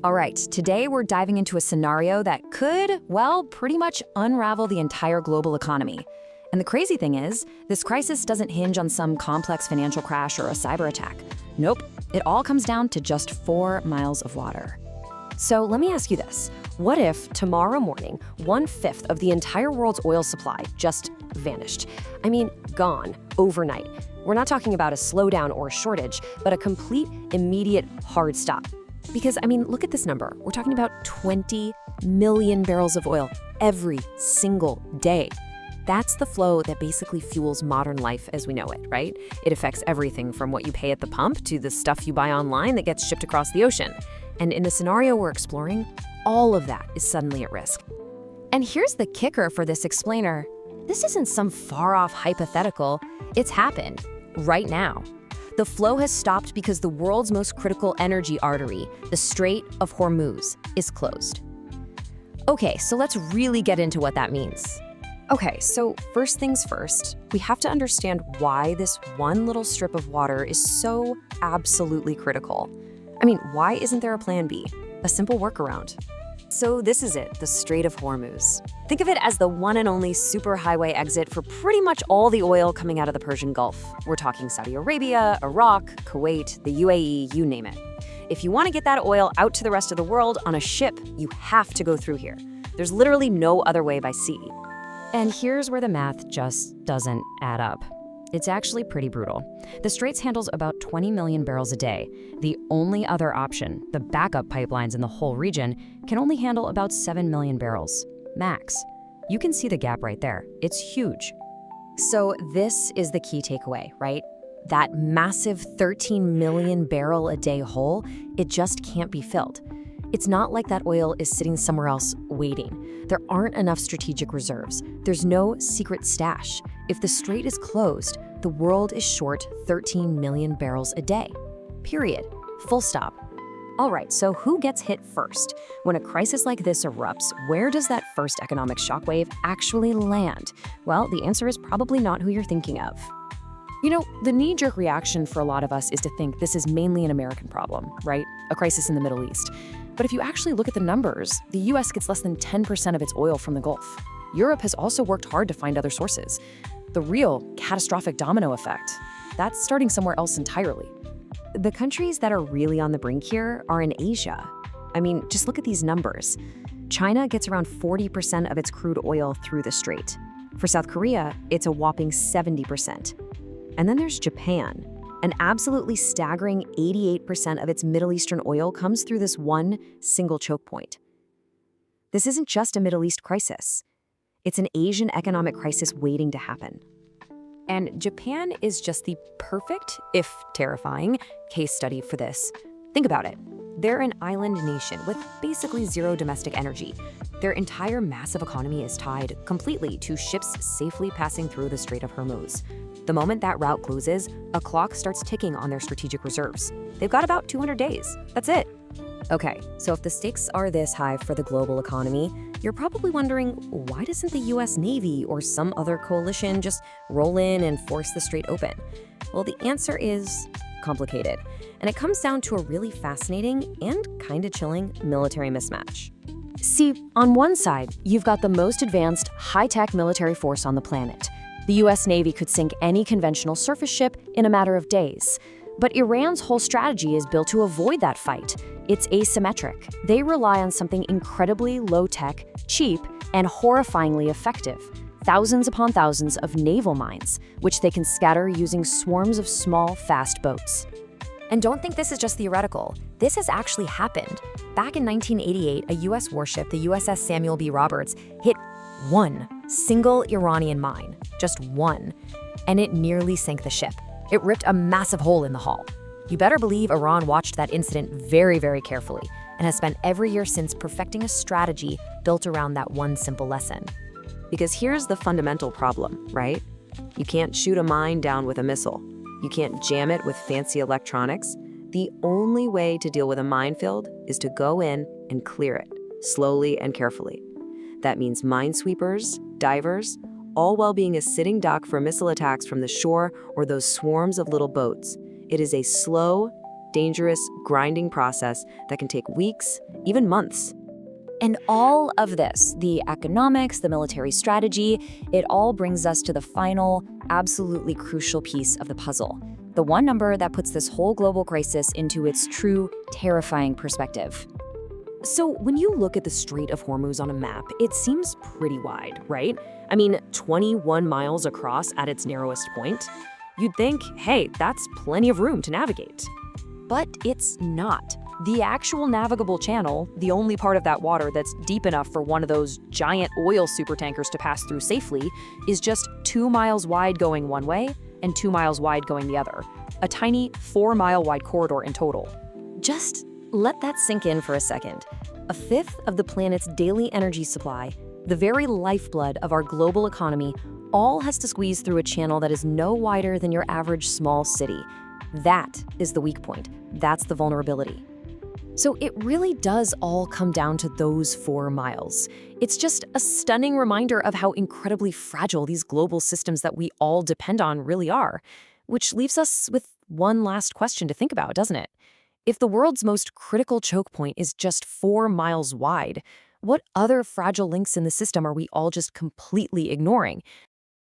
All right, today we're diving into a scenario that could, well, pretty much unravel the entire global economy. And the crazy thing is, this crisis doesn't hinge on some complex financial crash or a cyber attack. Nope, it all comes down to just 4 miles of water. So let me ask you this. What if tomorrow morning, 1/5 of the entire world's oil supply just vanished? I mean, gone, overnight. We're not talking about a slowdown or a shortage, but a complete, immediate, hard stop. Because, look at this number. We're talking about 20 million barrels of oil every single day. That's the flow that basically fuels modern life as we know it, right? It affects everything from what you pay at the pump to the stuff you buy online that gets shipped across the ocean. And in the scenario we're exploring, all of that is suddenly at risk. And here's the kicker for this explainer. This isn't some far-off hypothetical. It's happened right now. The flow has stopped because the world's most critical energy artery, the Strait of Hormuz, is closed. Okay, so let's really get into what that means. Okay, so first things first, we have to understand why this one little strip of water is so absolutely critical. Why isn't there a plan B? A simple workaround? So this is it, the Strait of Hormuz. Think of it as the one and only superhighway exit for pretty much all the oil coming out of the Persian Gulf. We're talking Saudi Arabia, Iraq, Kuwait, the UAE, you name it. If you want to get that oil out to the rest of the world on a ship, you have to go through here. There's literally no other way by sea. And here's where the math just doesn't add up. It's actually pretty brutal. The Straits handles about 20 million barrels a day. The only other option, the backup pipelines in the whole region, can only handle about 7 million barrels, max. You can see the gap right there. It's huge. So this is the key takeaway, right? That massive 13 million barrel a day hole, it just can't be filled. It's not like that oil is sitting somewhere else waiting. There aren't enough strategic reserves. There's no secret stash. If the strait is closed, the world is short 13 million barrels a day. Period. Full stop. All right, so who gets hit first? When a crisis like this erupts, where does that first economic shockwave actually land? Well, the answer is probably not who you're thinking of. The knee-jerk reaction for a lot of us is to think this is mainly an American problem, right? A crisis in the Middle East. But if you actually look at the numbers, the US gets less than 10% of its oil from the Gulf. Europe has also worked hard to find other sources. The real catastrophic domino effect, that's starting somewhere else entirely. The countries that are really on the brink here are in Asia. Just look at these numbers. China gets around 40% of its crude oil through the strait. For South Korea, it's a whopping 70%. And then there's Japan. An absolutely staggering 88% of its Middle Eastern oil comes through this one single choke point. This isn't just a Middle East crisis. It's an Asian economic crisis waiting to happen. And Japan is just the perfect, if terrifying, case study for this. Think about it. They're an island nation with basically zero domestic energy. Their entire massive economy is tied completely to ships safely passing through the Strait of Hormuz. The moment that route closes, a clock starts ticking on their strategic reserves. They've got about 200 days. That's it. Okay, so if the stakes are this high for the global economy, you're probably wondering, why doesn't the US Navy or some other coalition just roll in and force the strait open? Well, the answer is complicated, and it comes down to a really fascinating and kind of chilling military mismatch. See, on one side, you've got the most advanced, high-tech military force on the planet. The US Navy could sink any conventional surface ship in a matter of days. But Iran's whole strategy is built to avoid that fight. It's asymmetric. They rely on something incredibly low-tech, cheap, and horrifyingly effective. Thousands upon thousands of naval mines, which they can scatter using swarms of small, fast boats. And don't think this is just theoretical. This has actually happened. Back in 1988, a US warship, the USS Samuel B. Roberts, hit one single Iranian mine, just one, and it nearly sank the ship. It ripped a massive hole in the hull. You better believe Iran watched that incident very, very carefully and has spent every year since perfecting a strategy built around that one simple lesson. Because here's the fundamental problem, right? You can't shoot a mine down with a missile. You can't jam it with fancy electronics. The only way to deal with a minefield is to go in and clear it, slowly and carefully. That means minesweepers, divers, all while being a sitting duck for missile attacks from the shore or those swarms of little boats. It is a slow, dangerous, grinding process that can take weeks, even months. And all of this, the economics, the military strategy, it all brings us to the final, absolutely crucial piece of the puzzle. The one number that puts this whole global crisis into its true, terrifying perspective. So when you look at the Strait of Hormuz on a map, it seems pretty wide, right? I mean, 21 miles across at its narrowest point. You'd think, hey, that's plenty of room to navigate. But it's not. The actual navigable channel, the only part of that water that's deep enough for one of those giant oil supertankers to pass through safely, is just 2 miles wide going one way and 2 miles wide going the other. A tiny 4-mile wide corridor in total. Just let that sink in for a second. A fifth of the planet's daily energy supply, the very lifeblood of our global economy, all has to squeeze through a channel that is no wider than your average small city. That is the weak point. That's the vulnerability. So it really does all come down to those 4 miles. It's just a stunning reminder of how incredibly fragile these global systems that we all depend on really are, which leaves us with one last question to think about, doesn't it? If the world's most critical choke point is just 4 miles wide, what other fragile links in the system are we all just completely ignoring